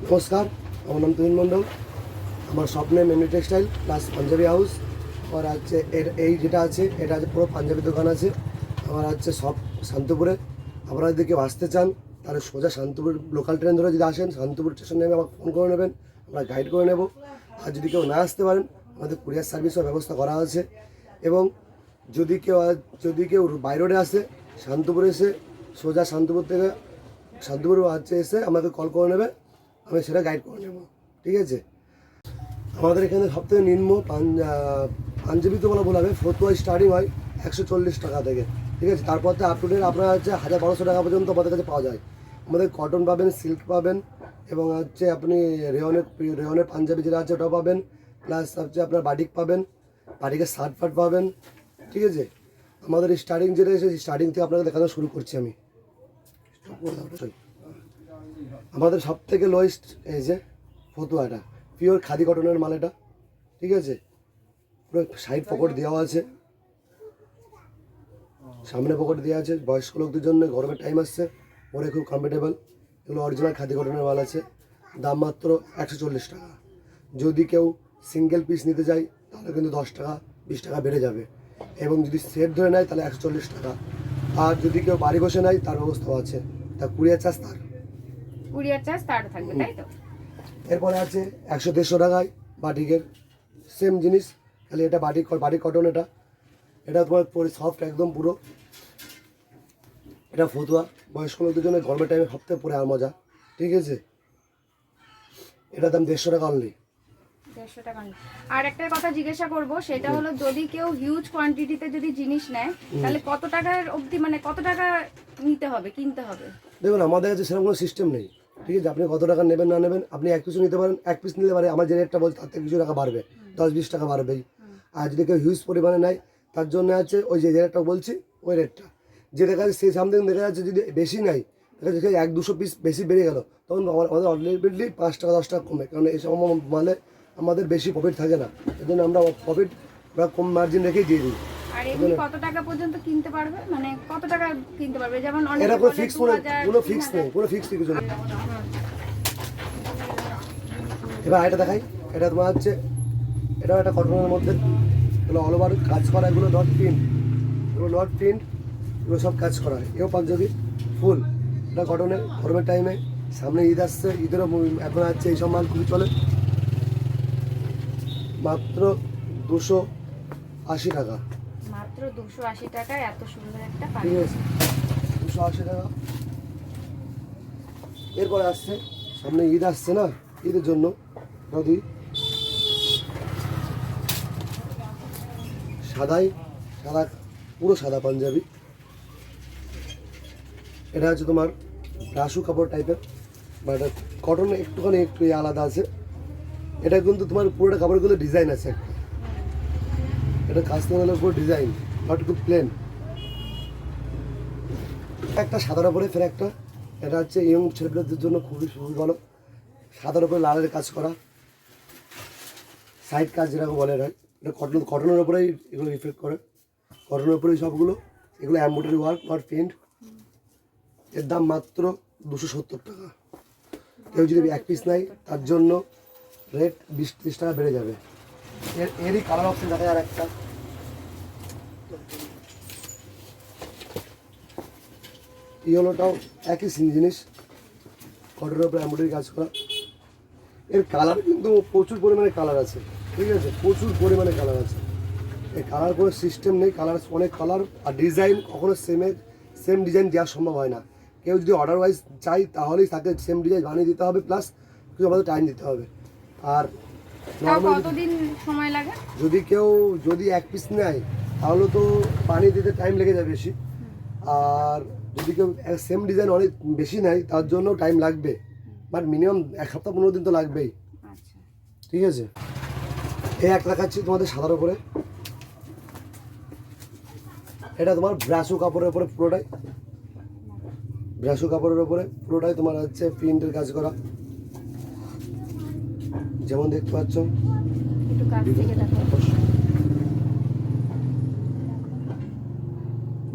নমস্কার, আমার নাম তুহিন মণ্ডল। আমার স্বপ্নে memory textile plus Punjabi house. আর হচ্ছে এই যেটা আছে এটা হচ্ছে পুরো পাঞ্জাবি দোকান আছে। আমার হচ্ছে সব শান্তপুরে। আপনারা যদি কেউ আসতে চান তাহলে সোজা শান্তপুর লোকাল ট্রেন ধরে যদি আসেন শান্তপুর স্টেশন নেমে আমাকে ফোন করে নেবেন, আমরা গাইড করে নেব। আর যদি কেউ না আসতে পারেন আমাদের কুরিয়ার সার্ভিসও ব্যবস্থা করা আছে। এবং যদি কেউ বাই রোডে আসে শান্তপুরে এসে সোজা শান্তপুর থেকে শান্তপুর হচ্ছে এসে আমাকে কল করে নেবে, আমি সেটা গাইড করে নেব। ঠিক আছে। আমাদের এখানে সবথেকে নিম্ন পাঞ্জাবি তো বলা ভুল হবে, ফতুয়া স্টার্টিং হয় 140 টাকা থেকে। ঠিক আছে। তারপর তো আপ টু ডেট আপনার হচ্ছে 1200 টাকা পর্যন্ত আমাদের কাছে পাওয়া যায়। আমাদের কটন পাবেন, সিল্ক পাবেন, এবং হচ্ছে আপনি রেওনের পাঞ্জাবি যেটা আছে ওটাও পাবেন, প্লাস হচ্ছে আপনার বাটিক পাবেন, বাটিকের শার্ট ফার্ট পাবেন। ঠিক আছে। আমাদের স্টার্টিং যেটা এসেছে স্টার্টিং থেকে আপনাকে দেখানো শুরু করছি আমি। আমাদের সব থেকে লোয়েস্ট এই যে ফতুয়াটা পিওর খাদি কটনের মাল এটা। ঠিক আছে। পুরো সাইড পকেট দেওয়া আছে, সামনে পকেট দেওয়া আছে। বয়স্ক লোকদের জন্য গরমের টাইম আসছে, পরে খুব কমফর্টেবল। এগুলো অরিজিনাল খাদি কটনের মাল আছে। দাম মাত্র 140 টাকা। যদি কেউ সিঙ্গেল পিস নিতে চায় তাহলে কিন্তু 10 টাকা 20 টাকা বেড়ে যাবে, এবং যদি সেট ধরে নেয় তাহলে 140 টাকা। আর যদি কেউ বাড়ি বসে নেয় তার ব্যবস্থাও আছে, তার কুরিয়ার চার্জ তার থাকবে, তাই তো? এরপরে আছে 100-150 টাকায় বাটিকের সেম জিনিস, খালি এটা বাটিক কটন। এটা তোমার সফট একদম পুরো। এটা ফতুয়া, বয়স্ক লোকদের জন্য গরমের টাইমে সবথেকে পরে আর মজা। ঠিক আছে। এটার দাম 150 টাকা অনলি। 150 টাকা। আর একটা কথা জিজ্ঞাসা করব, সেটা হলো যদি কেউ হিউজ কোয়ান্টিটিতে যদি জিনিস নেয় তাহলে কত টাকার অবধি, মানে কত টাকা নিতে হবে, কিনতে হবে? দেখুন, আমাদের কাছে সেরকম কোনো সিস্টেম নেই। ঠিক আছে। আপনি কত টাকা নেবেন না নেবেন, আপনি এক পিসও নিতে পারেন, এক পিস নিতে পারে আমার যে রেটটা বলছে তার থেকে কিছু টাকা বাড়বে, 10-20 টাকা বাড়বেই। আর যদি কেউ হিউজ পরিমাণে নেয় তার জন্য আছে ওই যে রেটটা বলছি ওই রেটটা। যে দেখা যাচ্ছে সেই সামথিং দেখা যাচ্ছে যদি বেশি নেয়, দেখা যাচ্ছে 100-200 পিস বেশি বেড়ে গেল, তখন আমাদের অটোমেটিকলি 5 টাকা 10 টাকা কমে, কারণ এই সব মালে আমাদের বেশি প্রফিট থাকে না, এই জন্য আমরা প্রফিট কম মার্জিন রেখেই দিয়ে দিই। আর এমনি কত টাকা পর্যন্ত কিনতে পারবে, মানে কত টাকা কিনতে পারবে? যেমন এটা কোনো ফিক্স কোনো ফিক্স নেই, কোনো ফিক্স কিছু নেই। এবার এটা দেখাই, এটা তোমার হচ্ছে এটাও একটা কটনের মধ্যে, এগুলো অল ওভার কাজ করা, এগুলো ডট প্রিন্ট, এগুলো সব কাজ করা। এও পাঞ্জাবি ফুল, এটা কটনের। গরমের টাইমে সামনে ঈদ আসছে, ঈদেরও এখন আছে এই সব মাল খুবই চলে। মাত্র 280 টাকা। মাত্র 280 টাকায় এত সুন্দর একটা ঠিক পাঞ্জাবি। আছে, 280 টাকা। এরপরে আসছে সামনে ঈদ আসছে না, ঈদের জন্য যদি সাদা পুরো সাদা পাঞ্জাবি। এটা হচ্ছে তোমার ব্রাশু কাপড় টাইপের, বা এটা কটন একটুখানি একটু আলাদা আছে। এটা কিন্তু তোমার পুরোটা কাপড়গুলো ডিজাইন আছে একটা, এটা কাস্টমারের উপর ডিজাইন, নট খুব প্লেন। একটা সাদার উপরে ফের একটা, এটা হচ্ছে ইয়ং ছেলেপেলেদের জন্য খুবই ভালো। সাদার উপরে লালের কাজ করা, সাইড কাজ যেরকম বলে হয়, এটা কটনের উপরেই এগুলো রিফ্লেক্ট করে, কটনের উপরেই সবগুলো। এগুলো এমব্রয়ডারি ওয়ার্ক আর প্রিন্ট। এর দাম মাত্র 270 টাকা। কেউ যদি এক পিস নেয় তার জন্য রেট 20-30 টাকা বেড়ে যাবে। এরই কালার অপশন দেখা যায় একটা, ইয়েলোটাও একই জিনিস, কটনের উপরে এমব্রয়ডারি কাজ করা। এর কালার কিন্তু প্রচুর পরিমাণে কালার আছে। ঠিক আছে, প্রচুর পরিমাণে কালার আছে। এই কালার কোনো সিস্টেম নেই, কালার অনেক কালার। আর ডিজাইন কখনো সেম ডিজাইন দেওয়া সম্ভব হয় না। কেউ যদি অর্ডার ওয়াইজ চাই তাহলেই তাকে সেম ডিজাইন বানিয়ে দিতে হবে, প্লাস কিছু আমাদের টাইম দিতে হবে। আর কতদিন সময় লাগে? যদি এক পিস নেয় তাহলে তো বানিয়ে দিতে টাইম লেগে যায় বেশি। আর যদি কেউ সেম ডিজাইন অনেক বেশি নেয় তার জন্য টাইম লাগবে, বাট মিনিমাম 1 সপ্তাহ 15 দিন তো লাগবেই। ঠিক আছে। এই একটা দেখাচ্ছি তোমাদের সাদার উপরে, এটা তোমার ব্রাশু কাপড়ের উপরে পুরোটাই, তোমার হচ্ছে প্রিন্টের কাজ করা, যেমন দেখতে পাচ্ছ। একটু কাছ থেকে দেখো,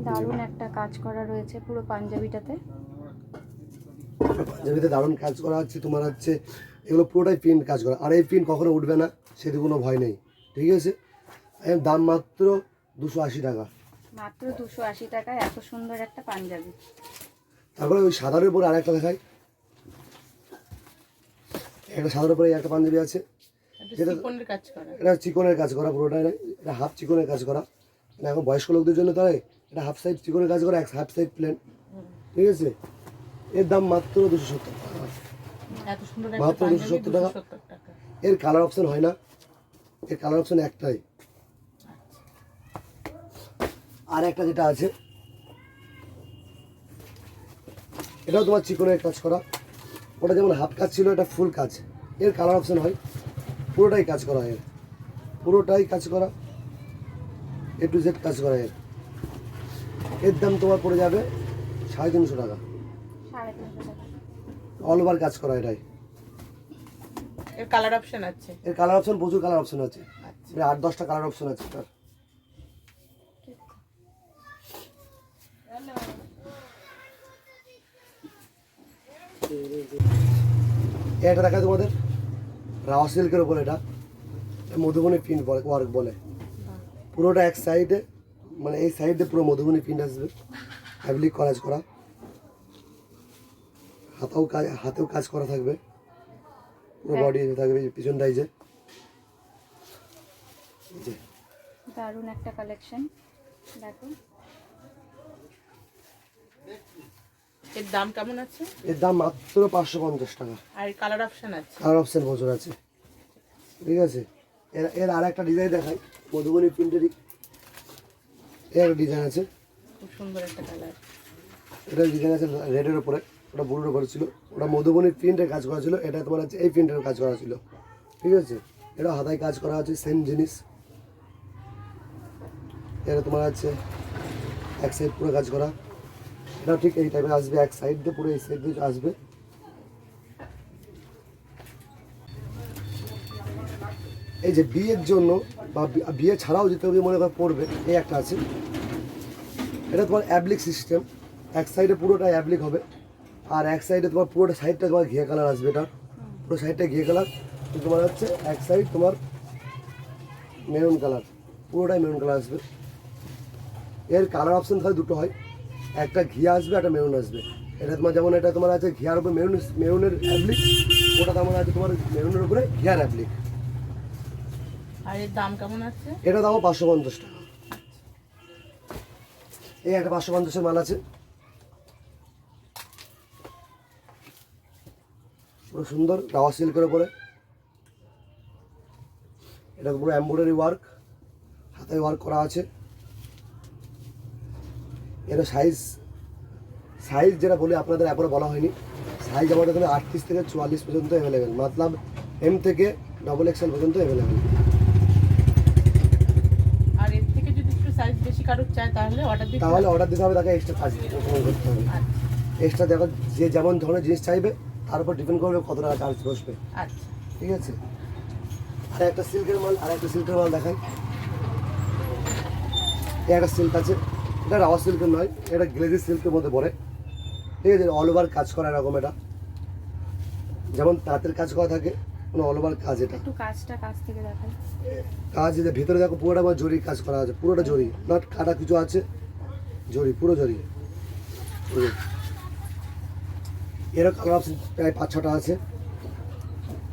দারুণ একটা কাজ করা রয়েছে পুরো পাঞ্জাবিটাতে। পাঞ্জাবিতে দারুণ কাজ করা হচ্ছে, তোমার হচ্ছে এগুলো পুরোটাই প্রিন্ট কাজ করা, আর এই প্রিন্ট কখনো উঠবে না, সেটি কোনো ভয় নেই। ঠিক আছে, এর দাম মাত্র 280 টাকা। মাত্র 280 টাকায় এত সুন্দর একটা পাঞ্জাবি। তারপরে ওই সাদার উপরে আরেকটা দেখাই, একটা সাদার উপরে একটা পাঞ্জাবি আছে, এটা চিকনের কাজ করা। এটা চিকনের কাজ করা পুরোটাই নয়, এটা হাফ চিকনের কাজ করা, মানে এখন বয়স্ক লোকদের জন্য তাই এটা হাফ সাইড চিকনের কাজ করা, হাফ সাইড প্লেন। ঠিক আছে, এর দাম মাত্র 270 টাকা। এত সুন্দর একটা মাত্র পাঞ্জাবি 270 টাকা। 270 টাকা। এর কালার অপশন হয় না, এর কালার অপশন একটাই। আর একটা যেটা আছে এটাও তোমার চিকনের কাজ করা, ওটা যেমন হাফ কাজ ছিল, এটা ফুল কাজ। এর কালার অপশন হয়, পুরোটাই কাজ করা, এর পুরোটাই কাজ করা, এ টু জেড কাজ করা। এর দাম তোমার পড়ে যাবে 350 টাকা। 350 টাকা। অল ওভার কাজ করা এটাই। এর কালার অপশন আছে। এর কালার অপশন প্রচুর কালার অপশন আছে, আচ্ছা। 8-10টা কালার অপশন আছে এটার। এটা দেখায় তোমাদের রাওয়া সিল্কের উপর, এটা মধুবনী প্রিন্ট বলে, ওয়ার্ক বলে। পুরোটা এক সাইডে, মানে এই সাইডে পুরো মধুবনী প্রিন্ট আসবে, ফ্যাব্রিক কাজ করা, হাতেও কাজ করা থাকবে, পুরো বডি থাকবে পিছন ডাইজে। দারুণ একটা কালেকশন, দেখো। এর দাম কেমন আছে? এর দাম মাত্র 550 টাকা। আর কালার অপশন আছে। কালার অপশন প্রচুর আছে। ঠিক আছে, এর আর একটা ডিজাইন দেখাই, মধুবনী প্রিন্টেরই এর ডিজাইন আছে, খুব সুন্দর একটা কালার। এটা ডিজাইন আছে রেডের উপরে, ওটা ব্লুর উপরে ছিল, ওটা মধুবনী প্রিন্টের কাজ করা ছিল, এটা তোমার হচ্ছে এই প্রিন্টের কাজ করা ছিল। ঠিক আছে, এটা হাতায় কাজ করা আছে, সেম জিনিস। এটা তোমার আছে এক সাইড পুরো কাজ করা, এটা ঠিক এই টাইপের আসবে, এক সাইড দিয়ে পুরো এই সাইড দিয়ে আসবে। এই যে বিয়ের জন্য বা বিয়ে ছাড়াও যেতে হবে মনে করে পড়বে, এই একটা আছে, এটা তোমার অ্যাবলিক সিস্টেম, এক সাইডে পুরোটা অ্যাবলিক হবে, আর এক সাইডে তোমার পুরোটা সাইডটা তোমার ঘিয়ে কালার আসবে, এটা পুরো সাইডটা ঘিয়ে কালার, তোমার হচ্ছে এক সাইড তোমার মেরুন কালার, পুরোটাই মেরুন কালার আসবে। এর কালার অপশন তাহলে দুটো হয়, একটা ঘিয়া আসবে, একটা মেরুন আসবে। এটা তোমার যেমন এটা তোমার আছে ঘিয়ার উপরে মেরুনের অ্যাবলিক, ওটা তেমন আছে তোমার মেরুনের উপরে ঘিয়ার অ্যাবলিক। আর এর দাম কেমন আছে? এটা দামও 550 টাকা। এই একটা 550-এর মাল আছে, পুরো সুন্দর রাওয়া সিল্কের উপরে, এটা পুরো এমব্রয়ডারি ওয়ার্ক, হাতায় ওয়ার্ক করা আছে। এটা সাইজ যেটা বলে আপনাদের এরপরে বলা হয়নি, সাইজ আমাদের এখানে 38 থেকে 44 পর্যন্ত অ্যাভেলেবেল, মতলব এম থেকে XXL পর্যন্ত অ্যাভেলেবেল। আর এর থেকে যদি একটু সাইজ বেশি কারোর চায় তাহলে অর্ডার দিতে হবে, তাকে এক্সট্রা চার্জ করতে হবে। এক্সট্রা দেখো যে যেমন ধরনের জিনিস চাইবে তার উপর ডিপেন্ড করবে কত টাকা চার্জ বসবে। আচ্ছা, ঠিক আছে, আর একটা সিল্কের মাল দেখাই, এই একটা সিল্ক আছে, এটা রাওয়া সিল্কের নয়, এটা গ্লেজি সিল্কের মধ্যে পড়ে। ঠিক আছে, অল ওভার কাজ করা এরকম, এটা যেমন তাঁতের কাজ করা থাকে, কোনো অল ওভার কাজ, এটা একটু কাছ থেকে দেখাই। কাজ এটা ভিতরে দেখো পুরোটা আমার জরি কাজ করা আছে, পুরোটা জরি, নট কাটা কিছু আছে, জরি, পুরো জরি। এরকম কালার অপশন প্রায় 5-6টা আছে,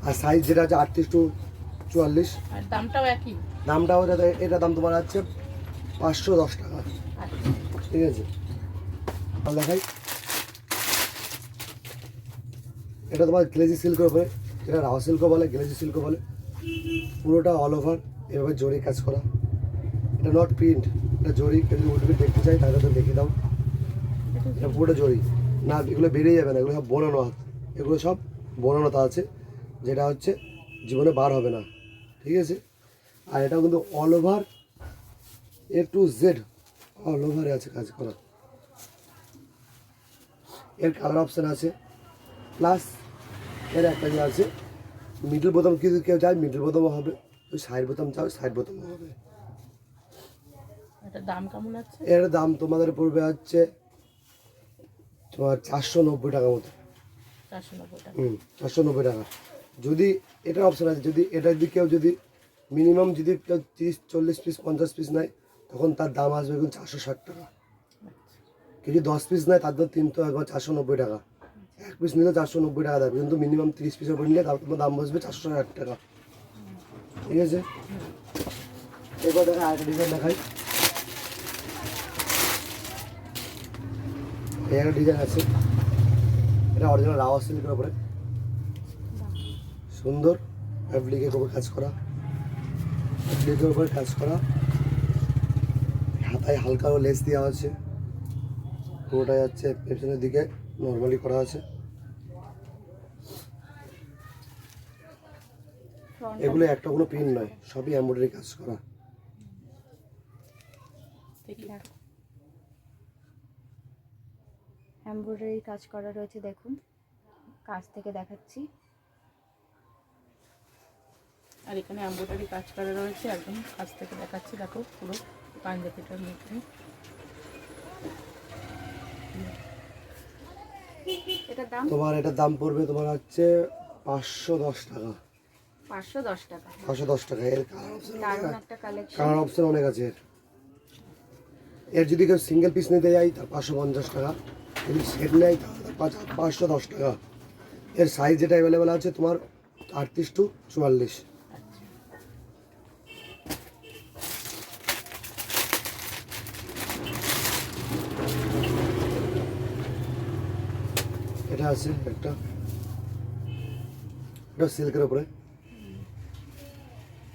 আর সাইজ যেটা আছে 38 to 44। আর দামটাও একই? দামটাও এটা দাম তোমার আছে 510 টাকা। আচ্ছা, ঠিক আছে, দেখাই, এটা তোমার গ্লেজি সিল্কের উপরে, এটা রাওয়া সিল্কও বলে, গ্লেজি সিল্কও বলে, পুরোটা অল ওভার এভাবে জরি কাজ করা। এটা নট প্রিন্ট, এটা জরি, কেউ যদি উঠবে দেখতে চাই তাহলে তো দেখে দাও, এটা পুরোটা জরি না, এগুলো বেরিয়ে যাবে না, এগুলো সব বোনানো হাত, এগুলো সব বোনানো তা আছে, যেটা হচ্ছে জীবনে বার হবে না। ঠিক আছে, আর এটাও কিন্তু all over A to Z all ওভারে আছে কাজ করা। এর কালার অপশান আছে, প্লাস এর একটা যে আছে মিডল বোতাম, কিছু কেউ চায় মিডল বোতামও হবে, ওই সাইড বোতাম চাও সাইড বোতামও হবে। এটার দাম কেমন আছে? এর দাম তোমাদের পড়বে হচ্ছে তোমার 490 টাকা মতো। 490 টাকা। 490 টাকা। যদি এটার অপশন আছে, যদি এটা যদি কেউ যদি মিনিমাম যদি কেউ 30-40 পিস 50 পিস নেয় তখন তার দাম আসবে এখন 460 টাকা। কেউ যদি 10 পিস নেয় তার দাম 490 টাকা। 1 পিস নিলে 490 টাকা দেবে, কিন্তু মিনিমাম 30 পিসের উপর নিলে তার তোমার দাম বসবে 460 টাকা। ঠিক আছে, এবার দেখা আরেকটা ডিজাইন দেখাই। এই একটা ডিজাইন আছে, এটা অরিজিনাল রাওয়া সিল্কের উপরে সুন্দর ফ্যাব্রিকের উপর কাজ করা, ফ্যাব্রিকের উপর কাজ করা, হাতায় হালকা লেস দেওয়া আছে, পুরোটা যাচ্ছে পেছনের দিকে নর্মালি করা আছে। এগুলো একটা কোনো প্রিন্ট নয়, সবই এমব্রয়ডারি কাজ করা। এমব্রয়ডারি কাজ করা রয়েছে, দেখুন কাছ থেকে দেখাচ্ছি। আর এখানে এমব্রয়ডারি কাজ করা রয়েছে, একদম কাছ থেকে দেখাচ্ছি, দেখো পুরো পাঞ্জাবিটার মধ্যে। এটার দাম তোমার এটার দাম পড়বে তোমার হচ্ছে 510 টাকা। 510 টাকা। 510 টাকা। এর কালার অপশন দারুণ একটা কালেকশন। কালার অপশন অনেক আছে। এর যদি কেউ সিঙ্গেল পিস নিতে যায় তার 550 টাকা, যদি সেট নেয় তাহলে 510 টাকা। এর সাইজ যেটা অ্যাভেলেবেল আছে তোমার 38 to 44। এটা আছে একটা, এটা সিল্কের উপরে,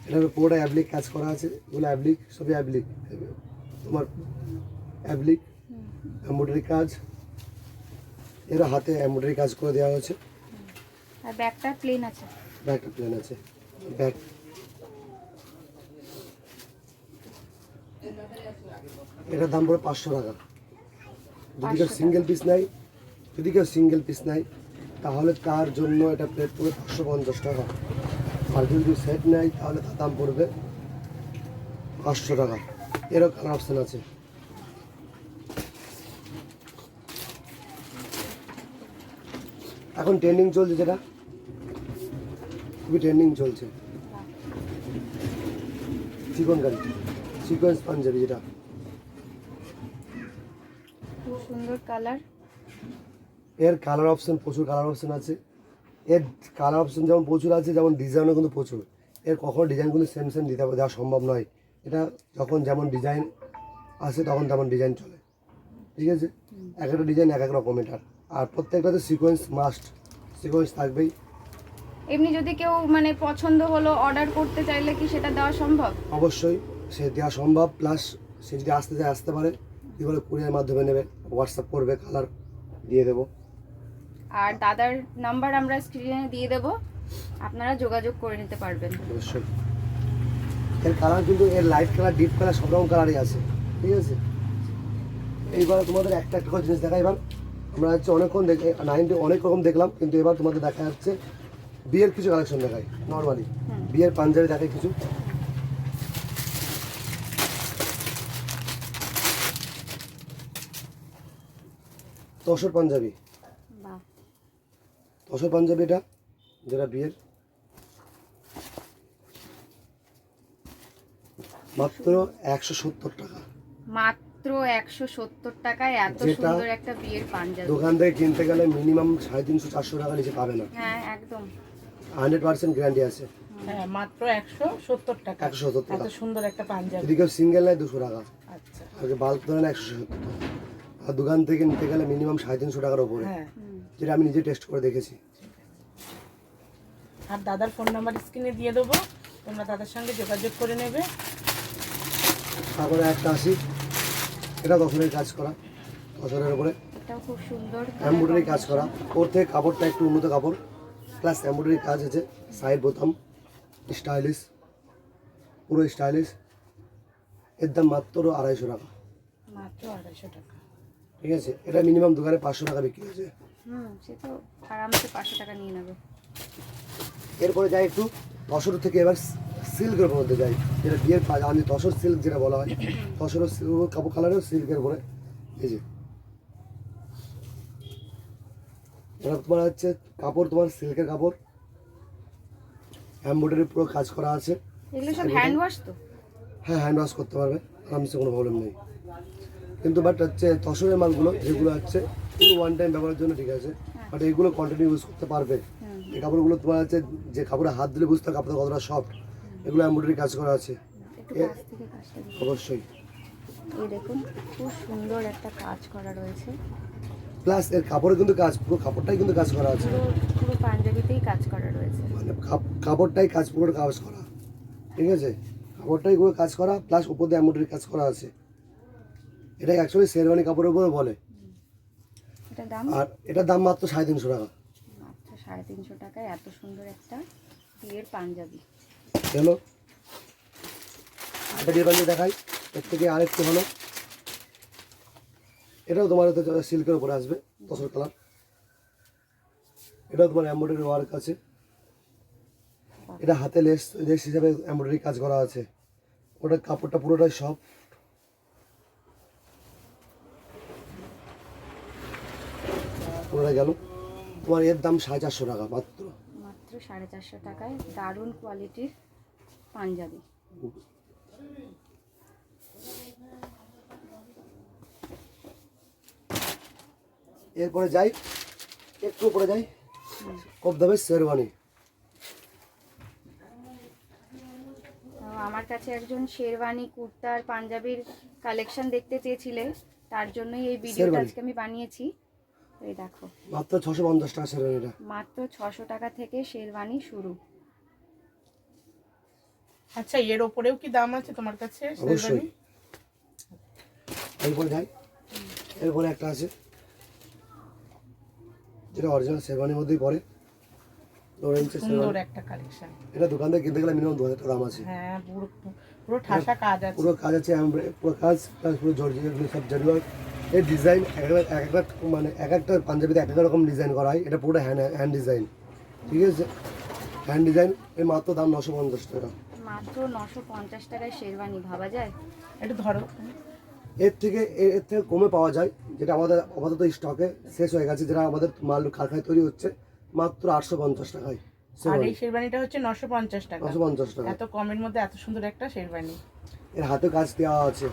এটার পুরোটা অ্যাপ্লিক কাজ করা আছে। এগুলো অ্যাপ্লিক, সবই অ্যাপ্লিক, তোমার অ্যাপ্লিক এমব্রয়ডারি কাজ, এর হাতে এমব্রয়ডারি কাজ করে দেওয়া হয়েছে। আর ব্যাকটা প্লেন আছে। ব্যাকটা প্লেন আছে। ব্যাক এটার দাম পড়ে 500 টাকা। যদি কেউ সিঙ্গেল পিস নেয়, যদি কেউ সিঙ্গেল পিস নেয় তাহলে তার জন্য এটা প্লেট পড়বে 550 টাকা। আর যদি সেট নেয় তাহলে তার দাম পড়বে 500 টাকা। এরও কালার অপশান আছে। এখন ট্রেন্ডিং চলছে, যেটা খুবই ট্রেন্ডিং চলছে, চিকনকারি সিকোয়েন্স পাঞ্জাবি, যেটা খুব সুন্দর কালার। এর কালার অপশন প্রচুর কালার অপশন আছে। এর কালার অপশন যেমন প্রচুর আছে, যেমন ডিজাইনও কিন্তু প্রচুর। এর কখনো ডিজাইন কিন্তু সেম সেম দিতে দেওয়া সম্ভব নয়। এটা যখন যেমন ডিজাইন আসে তখন তেমন ডিজাইন চলে। ঠিক আছে, এক একটা ডিজাইন এক এক রকম এটার। আর প্রত্যেকটাতে সিকোয়েন্স মাস্ট, সিকোয়েন্স থাকবেই। এমনি যদি কেউ মানে পছন্দ হলো অর্ডার করতে চাইলে কি সেটা দেওয়া সম্ভব? অবশ্যই সে দেওয়া সম্ভব, প্লাস সে যদি আসতে চায় আসতে পারে, কী বলে কুরিয়ার মাধ্যমে নেবে, হোয়াটসঅ্যাপ করবে, কালার দিয়ে দেবো। আর দাদার নাম্বার আমরা স্ক্রিনে দিয়ে দেবো, আপনারা যোগাযোগ করে নিতে পারবেন। অবশ্যই। এর কালার কিন্তু এর লাইট কালার, ডিপ কালার সব রকম কালারই আছে। ঠিক আছে, এইবার তোমাদের একটা একটা করে জিনিস দেখা। এবার আমরা হচ্ছে অনেকক্ষণ দেখে 90 অনেক রকম দেখলাম, কিন্তু এবার তোমাদের দেখা যাচ্ছে বিয়ের কিছু কালেকশন দেখাই। নর্মালি বিয়ের পাঞ্জাবি দেখাই কিছু। তসর পাঞ্জাবি, বাহ, তসর পাঞ্জাবি, এটা যেটা বিয়ের, মাত্র 170 টাকা। মাত্র 170 টাকায় এত যেটা সুন্দর একটা বিয়ের পাঞ্জাবি। দোকান থেকে কিনতে গেলে মিনিমাম 350-400 টাকা নিচে পাবে না। হ্যাঁ একদম 100% গ্যারান্টি আছে। হ্যাঁ, মাত্র 170 টাকা। 170 এত টাকা। সুন্দর একটা পাঞ্জাবি। যদি কেউ সিঙ্গেল নেয় 200 টাকা। আচ্ছা, আর বাল্ক ধরে নেয় 170 টাকা। আর দোকান থেকে নিতে গেলে মিনিমাম 350 টাকার উপরে, হ্যাঁ। যেটা আমি নিজে টেস্ট করে দেখেছি। আর দাদার ফোন নাম্বার স্ক্রিনে দিয়ে দেবো, তোমরা দাদার সঙ্গে যোগাযোগ করে নেবে। তারপরে একটা আসি, এটা তসরের কাজ করা, তসরের উপরে এটাও খুব সুন্দর এমব্রয়ডারি কাজ করা। ওর থেকে কাপড়টা একটু উন্নত কাপড়, প্লাস এমব্রয়ডারি কাজ আছে, সাইড বোতাম, স্টাইলিশ, পুরো স্টাইলিশ। এর দাম মাত্র 250 টাকা। মাত্র 250 টাকা। ঠিক আছে, এটা মিনিমাম দোকানে 500 টাকা বিক্রি হয়েছে। সে তো আরামসে 500 টাকা নিয়ে নেবে। এরপরে যাই একটু তসর থেকে এবার সিল্কের মধ্যে যাই, যেটা বিয়ের আমি তসর সিল্ক যেটা বলা হয়, তসরের কাপড় কালারের সিল্কের উপরে। এই যে এটা তোমার হচ্ছে কাপড়, তোমার সিল্কের কাপড়, এমব্রয়ডারি পুরো কাজ করা আছে। এগুলো সব হ্যান্ড ওয়াশ তো? হ্যাঁ, হ্যান্ড ওয়াশ করতে পারবে আরামসে, কোনো প্রবলেম নেই। কিন্তু বাট হচ্ছে তসরের মালগুলো যেগুলো হচ্ছে ওয়ান টাইম ব্যবহারের জন্য ঠিক আছে, বাট এইগুলো কন্টিনিউ ইউজ করতে পারবে। এই কাপড়গুলো তোমার হচ্ছে যে কাপড়ে হাত দিলে বুঝতে হবে কাপড়টা কতটা সফট। এগুলো এমব্রয়ডারি কাজ করা আছে একটু কাছ থেকে কাজটা দেখুন। অবশ্যই। এই দেখুন খুব সুন্দর একটা কাজ করা রয়েছে, প্লাস এর কাপড়ে কিন্তু কাজ, পুরো কাপড়টাই কিন্তু কাজ করা আছে, পুরো পুরো পাঞ্জাবিতেই কাজ করা রয়েছে। মানে কাপড়টাই কাজ, পুরো কাজ করা, ঠিক আছে, কাপড়টাই পুরো কাজ করা, প্লাস উপর দিয়ে এমব্রয়ডারি কাজ করা আছে। এটা অ্যাকচুয়ালি শেরওয়ানি কাপড়ের উপরে বলে। এটা দাম আর এটার দাম মাত্র 350 টাকা। মাত্র 350 টাকায় এত সুন্দর একটা বিয়ের পাঞ্জাবি। চলো একটা বিয়ের পাঞ্জাবি দেখাই, এর থেকে আরেকটু ভালো। এটাও তোমার হয়তো সিল্কের উপরে আসবে, তসর কালার। এটাও তোমার এমব্রয়ডারি ওয়ার্ক আছে, এটা হাতে লেস লেস হিসাবে এমব্রয়ডারি কাজ করা আছে। ওটার কাপড়টা পুরোটাই সব পুরোটাই গেল। তোমার এর দাম 450 টাকা মাত্র। মাত্র 450 টাকায় দারুণ কোয়ালিটির পাঞ্জাবি। এরপরে যাই, একটু উপরে যাই, কব দামে শেরওয়ানি। আমার কাছে একজন শেরওয়ানি কুর্তার পাঞ্জাবির কালেকশন দেখতে চেয়েছিলে, তার জন্যই এই ভিডিওটা শেরওয়ানি। আজকে আমি বানিয়েছি। এই দেখো মাত্র 650 টাকা শেরওয়ানিটা। মাত্র 600 টাকা থেকে শেরওয়ানি শুরু। আচ্ছা, এর ওপরেও কি দাম আছে তোমার কাছে? অবশ্যই। এরপরে যাই, এরপরে একটা আছে যেটা অরিজিনাল শেরওয়ানির মধ্যেই পড়ে, লরেন্সের সুন্দর শেরওয়ানি। একটা কালেকশন। এটা দোকান থেকে কিনতে গেলে মিনিমাম 2000 টাকা দাম আছে। হ্যাঁ, পুরো পুরো ঠাসা কাজ আছে। পুরো কাজ আছে, পুরো কাজ প্লাস পুরো জর্জিয়া সব জানুয়ার। এই ডিজাইন এক একটা মানে এক একটা পাঞ্জাবিতে এক এক রকম ডিজাইন করা হয়। এটা পুরোটা হ্যান্ড ডিজাইন, ঠিক আছে, হ্যান্ড ডিজাইন। এর মাত্র দাম 950 টাকা। মাত্র 950 টাকায় শেরওয়ানি, ভাবা যায়? একটু ধরো। এর থেকে কমে পাওয়া যায়, যেটা আমাদের আপাতত স্টকে শেষ হয়ে গেছে, যেটা আমাদের মাল কারখানায় তৈরি হচ্ছে, মাত্র 850 টাকায়। আর এই শেরওয়ানিটা হচ্ছে 950 টাকা। 950 টাকা। এত কমের মধ্যে এত সুন্দর একটা শেরওয়ানি। এর হাতে কাজ দেওয়া আছে,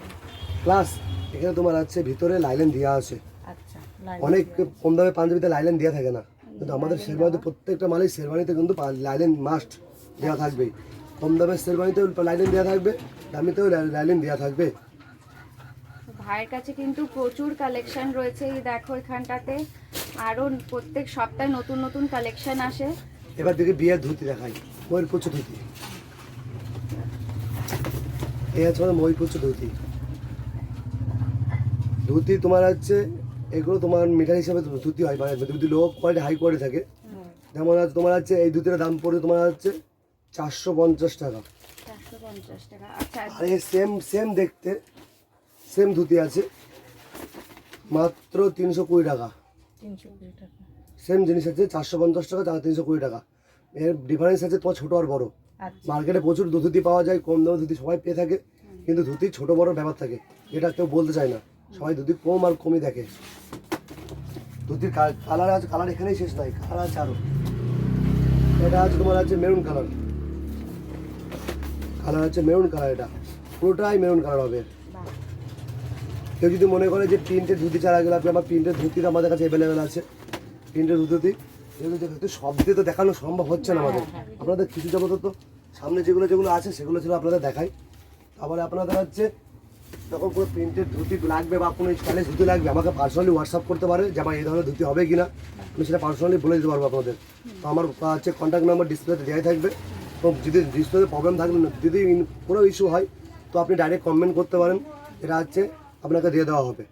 প্লাস এখানে তোমার আছে ভিতরে লাইলেন দেওয়া আছে। আচ্ছা, অনেক কম দামে পাঞ্জাবিতে লাইলেন দেওয়া থাকে না, কিন্তু আমাদের শেরওয়ানিতে প্রত্যেকটা মালের শেরওয়ানিতে কিন্তু লাইলেন মাস্ট দেওয়া থাকবে। কম দামের শেরওয়ানিতেও লাইলেন দেওয়া থাকবে, দামিতেও লাইলেন দেওয়া থাকবে। ভাইয়ের কাছে কিন্তু প্রচুর কালেকশন রয়েছে। এই দেখো এখানটাতে আরো প্রত্যেক সপ্তাহে নতুন নতুন কালেকশন আসে। এবার দেখি বিয়ের ধুতি দেখাই, ময়ূরপুচ্ছ ধুতি। এই হচ্ছে আমাদের ময়ূরপুচ্ছ ধুতি। ধুতি তোমার হচ্ছে এগুলো তোমার মিটার হিসাবে ধুতি হয়, মানে ধুতি লো কোয়ালিটি হাই কোয়ালিটি থাকে। যেমন আছে তোমার হচ্ছে এই ধুতিটার দাম পড়ে তোমার হচ্ছে 450 টাকা। 450 টাকা। আচ্ছা, আর এই সেম দেখতে সেম ধুতি আছে মাত্র 320 টাকা। 320 টাকা। সেম জিনিস আছে 450 টাকা, 320 টাকা। এর ডিফারেন্স আছে তোমার ছোটো আর বড়। আচ্ছা, মার্কেটে প্রচুর ধুতি পাওয়া যায়, কম দামে ধুতি সবাই পেয়ে থাকে, কিন্তু ধুতি ছোট বড় ব্যাপার থাকে, এটা কেউ বলতে চায় না। সবাই ধুতি কম আর কমই দেখে। ধুতির কালার আছে, কালার এখানেই শেষ নয়, কালার আছে আরও। এটা আছে তোমার আছে মেরুন কালার, কালার আছে মেরুন কালার, এটা পুরোটাই মেরুন কালার হবে। বাহ, কেউ যদি মনে করে যে প্রিন্টের ধুতি ছাড়া গেলে আমার প্রিন্টের ধুতির আমাদের কাছে অ্যাভেলেবেল আছে। প্রিন্টের ধুতি যেহেতু সব দিয়ে তো দেখানো সম্ভব হচ্ছে না আমাদের, আপনাদের কিছু জগত তো সামনে যেগুলো যেগুলো আছে সেগুলো ছিল আপনাদের দেখাই। তারপরে আপনাদের হচ্ছে যখন কোনো প্রিন্টের ধুতি লাগবে বা কোনো স্টাইলিশ ধুতি লাগবে, আমাকে পার্সোনালি হোয়াটসঅ্যাপ করতে পারে যে আমার এই ধরনের ধুতি হবে কিনা, আমি সেটা পার্সোনালি বলে দিতে পারবো আপনাদের। তো আমার হচ্ছে কন্ট্যাক্ট নাম্বার ডিসপ্লেতে দেওয়াই থাকবে। তো যদি ডিসপ্লেতে প্রবলেম থাকলে না, যদি কোনো ইস্যু হয় তো আপনি ডাইরেক্ট কমেন্ট করতে পারেন, এটা হচ্ছে আপনাকে দিয়ে দেওয়া হবে।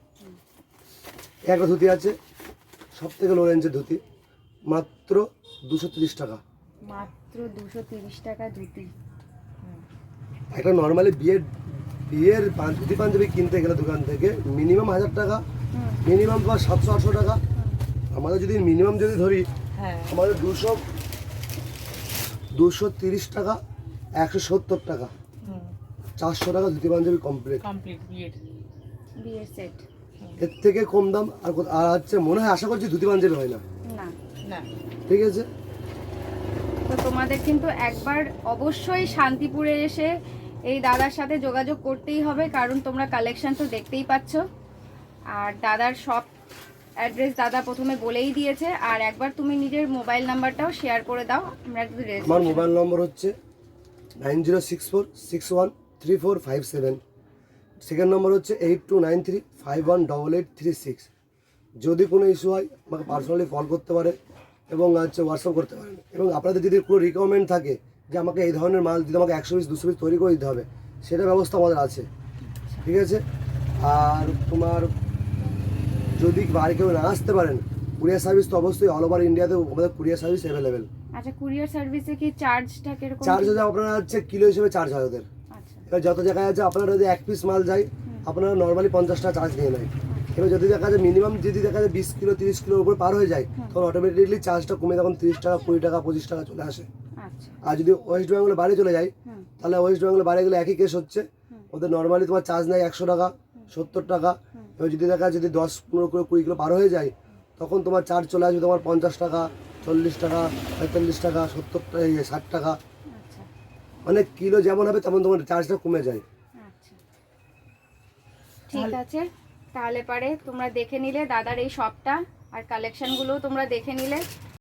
একটা ধুতি আছে সব থেকে লো রেঞ্জের ধুতি, মাত্র 230 টাকা। মাত্র 230 টাকা ধুতি। একটা নর্মালি বিয়ের ধুতি পাঞ্জাবি কিনতে গেলে দোকান থেকে মিনিমাম 1000 টাকা, মিনিমাম তোমার 700-800 টাকা। আমাদের যদি মিনিমাম যদি ধরি, হ্যাঁ, আমাদের 230 টাকা, 170 টাকা, 400 টাকা ধুতি পাঞ্জাবি কমপ্লিট। কমপ্লিট বিয়ের সেট এর থেকে কম দাম আর আর হচ্ছে মনে হয়, আশা করছি ধুতি পাঞ্জাবি হয় না। না। না। ঠিক আছে? তো তোমাদের কিন্তু একবার অবশ্যই শান্তিপুরে এসে এই দাদার সাথে যোগাযোগ করতেই হবে, কারণ তোমরা কালেকশন তো দেখতেই পাচ্ছ। আর দাদার সব অ্যাড্রেস দাদা প্রথমে বলেই দিয়েছে। আর একবার তুমি নিজের মোবাইল নাম্বারটাও শেয়ার করে দাও। আমরা একটু আমার মোবাইল নম্বর হচ্ছে 9064613457। সেকেন্ড নম্বর হচ্ছে 8293518836। যদি কোনো ইস্যু হয় আমাকে পার্সোনালি কল করতে পারে এবং হচ্ছে হোয়াটসঅ্যাপ করতে পারেন। এবং আপনাদের যদি কোনো রিকোয়ারমেন্ট থাকে যে আমাকে এই ধরনের মাল দিতে, আমাকে 100 পিস 200 পিস তৈরি করে দিতে হবে, সেটা ব্যবস্থা আমাদের আছে। ঠিক আছে? আর তোমার যদি বাড়ি কেউ না আসতে পারেন, কুরিয়ার সার্ভিস তো অবশ্যই অল ওভার ইন্ডিয়াতে আমাদের কুরিয়ার সার্ভিস অ্যাভেলেবেল। আচ্ছা, কুরিয়ার সার্ভিসে কি চার্জটা কিরকম? চার্জ হচ্ছে আপনারা হচ্ছে কিলো হিসেবে চার্জ হয় ওদের। আচ্ছা এবার যত জায়গায় আছে আপনারা যদি 1 পিস মাল যায় আপনারা নর্মালি 50 টাকা চার্জ নিয়ে নেয়। এবার যদি দেখা যায় মিনিমাম যদি দেখা যায় 20 কিলো 30 কিলোর উপর পার হয়ে যায়, তখন অটোমেটিকলি চার্জটা কমে তখন 30 টাকা 20 টাকা 25 টাকা চলে আসে। আচ্ছা আর যদি ওয়েস্ট বেঙ্গলে বাইরে চলে যায়, তাহলে ওয়েস্ট বেঙ্গলে বাইরে গেলে একই কেস হচ্ছে। ওদের নর্মালি তোমার চার্জ নেয় 100 টাকা 70 টাকা। এবার যদি দেখা যায় যদি 10 15 কিলো 20 কিলো পার হয়ে যায়, তখন তোমার চার্জ চলে আসবে তোমার 50 টাকা 40 টাকা 45 টাকা 70 টাকা 60 টাকা। আচ্ছা মানে কিলো যেমন হবে তেমন তোমার চার্জটা কমে যায়। আচ্ছা, ঠিক আছে। তাহলে পারে তোমরা দেখে নিলে দাদার এই শপটা, আর কালেকশনগুলোও তোমরা দেখে নিলে।